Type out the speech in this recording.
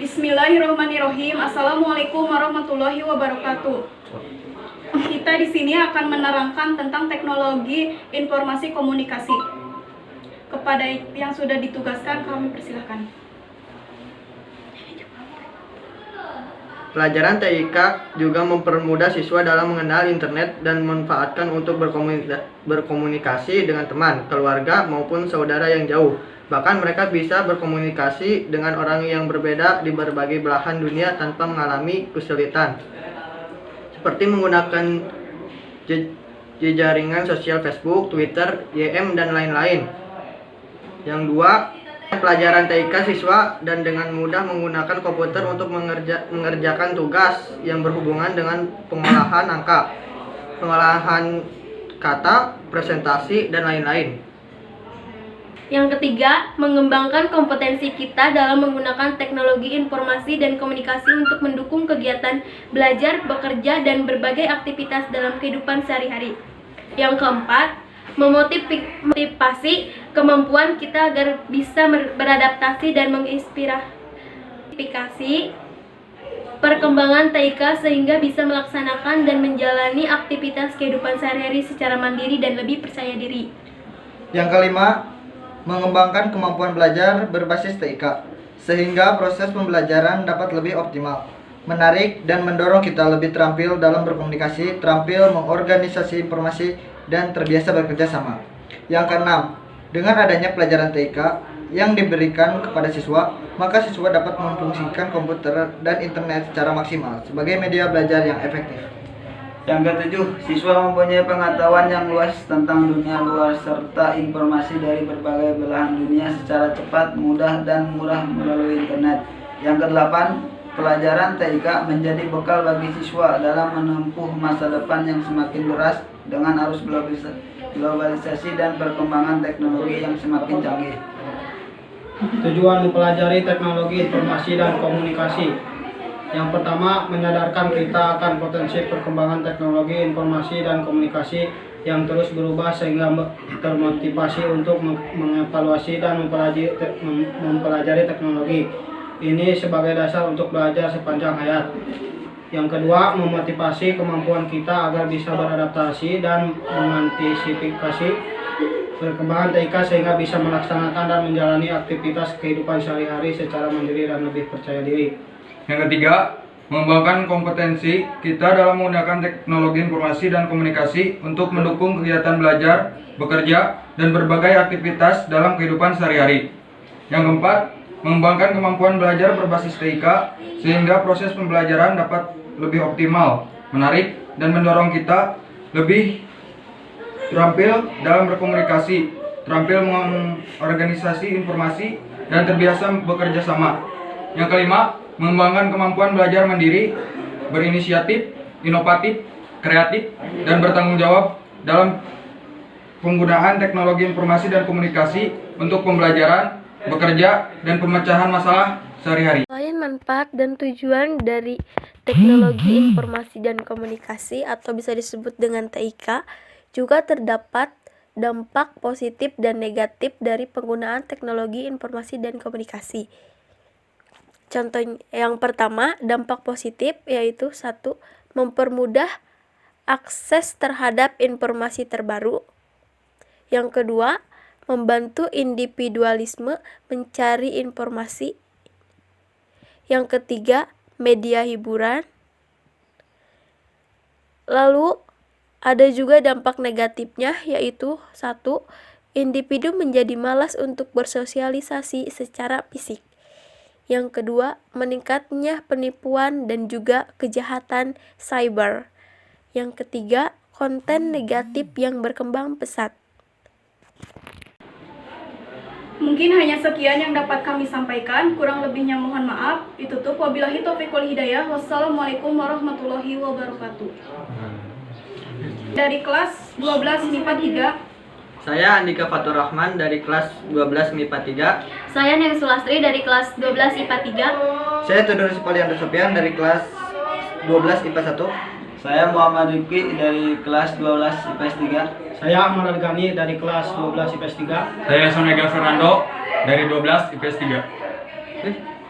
Bismillahirrahmanirrahim. Assalamualaikum warahmatullahi wabarakatuh. Kita di sini akan menerangkan tentang teknologi informasi komunikasi. Kepada yang sudah ditugaskan, kami persilakan. Pelajaran TIK juga mempermudah siswa dalam mengenal internet dan memanfaatkan untuk berkomunikasi dengan teman, keluarga, maupun saudara yang jauh. Bahkan mereka bisa berkomunikasi dengan orang yang berbeda di berbagai belahan dunia tanpa mengalami kesulitan. Seperti menggunakan jaringan sosial Facebook, Twitter, YM, dan lain-lain. Yang dua, pelajaran TIK siswa dan dengan mudah menggunakan komputer untuk mengerjakan tugas yang berhubungan dengan pengolahan angka, pengolahan kata, presentasi, dan lain-lain. Yang ketiga, mengembangkan kompetensi kita dalam menggunakan teknologi informasi dan komunikasi untuk mendukung kegiatan belajar, bekerja, dan berbagai aktivitas dalam kehidupan sehari-hari. Yang keempat, memotivasi kemampuan kita agar bisa beradaptasi dan menginspirasi perkembangan TIK sehingga bisa melaksanakan dan menjalani aktivitas kehidupan sehari-hari secara mandiri dan lebih percaya diri. Yang kelima, mengembangkan kemampuan belajar berbasis TIK sehingga proses pembelajaran dapat lebih optimal, menarik, dan mendorong kita lebih terampil dalam berkomunikasi, terampil mengorganisasi informasi, dan terbiasa bekerja sama. Yang keenam, dengan adanya pelajaran TIK yang diberikan kepada siswa, maka siswa dapat memfungsikan komputer dan internet secara maksimal sebagai media belajar yang efektif. Yang ketujuh, siswa mempunyai pengetahuan yang luas tentang dunia luar serta informasi dari berbagai belahan dunia secara cepat, mudah, dan murah melalui internet. Yang kedelapan, pelajaran TIK menjadi bekal bagi siswa dalam menempuh masa depan yang semakin deras dengan arus globalisasi dan perkembangan teknologi yang semakin canggih. Tujuan mempelajari teknologi informasi dan komunikasi. Yang pertama, menyadarkan kita akan potensi perkembangan teknologi informasi dan komunikasi yang terus berubah sehingga termotivasi untuk mengevaluasi dan mempelajari teknologi ini sebagai dasar untuk belajar sepanjang hayat. Yang kedua, memotivasi kemampuan kita agar bisa beradaptasi dan mengantisipasi perkembangan TIK sehingga bisa melaksanakan dan menjalani aktivitas kehidupan sehari-hari secara mandiri dan lebih percaya diri. Yang ketiga, mengembangkan kompetensi kita dalam menggunakan teknologi informasi dan komunikasi untuk mendukung kegiatan belajar, bekerja, dan berbagai aktivitas dalam kehidupan sehari-hari. Yang keempat, mengembangkan kemampuan belajar berbasis TIK sehingga proses pembelajaran dapat lebih optimal, menarik, dan mendorong kita lebih terampil dalam berkomunikasi, terampil mengorganisasi informasi, dan terbiasa bekerja sama. Yang kelima, mengembangkan kemampuan belajar mandiri, berinisiatif, inovatif, kreatif, dan bertanggung jawab dalam penggunaan teknologi informasi dan komunikasi untuk pembelajaran, bekerja, dan pemecahan masalah sehari-hari. Selain manfaat dan tujuan dari teknologi informasi dan komunikasi atau bisa disebut dengan TIK, juga terdapat dampak positif dan negatif dari penggunaan teknologi informasi dan komunikasi. Contoh yang pertama, dampak positif yaitu 1. Mempermudah akses terhadap informasi terbaru. Yang kedua, membantu individualisme mencari informasi. Yang ketiga, media hiburan. Lalu ada juga dampak negatifnya yaitu 1. Individu menjadi malas untuk bersosialisasi secara fisik. Yang kedua, meningkatnya penipuan dan juga kejahatan cyber. Yang ketiga, konten negatif yang berkembang pesat. Mungkin hanya sekian yang dapat kami sampaikan. Kurang lebihnya mohon maaf. Ditutup. Wabillahi taufiq wal hidayah. Wassalamualaikum warahmatullahi wabarakatuh. Dari kelas 12 MIPA 3. Saya Andika Fatur Rahman dari kelas 12 MIPA 3. Saya Neng Sulastri dari kelas 12 IPA 3. Saya Tudor Sipalianto Sopian dari kelas 12 IPA 1. Saya Muhammad Rifki dari kelas 12 IPS 3. Saya Ahmad Al-Ghani dari kelas 12 IPS 3. Saya Sonega Fernando dari 12 IPS 3.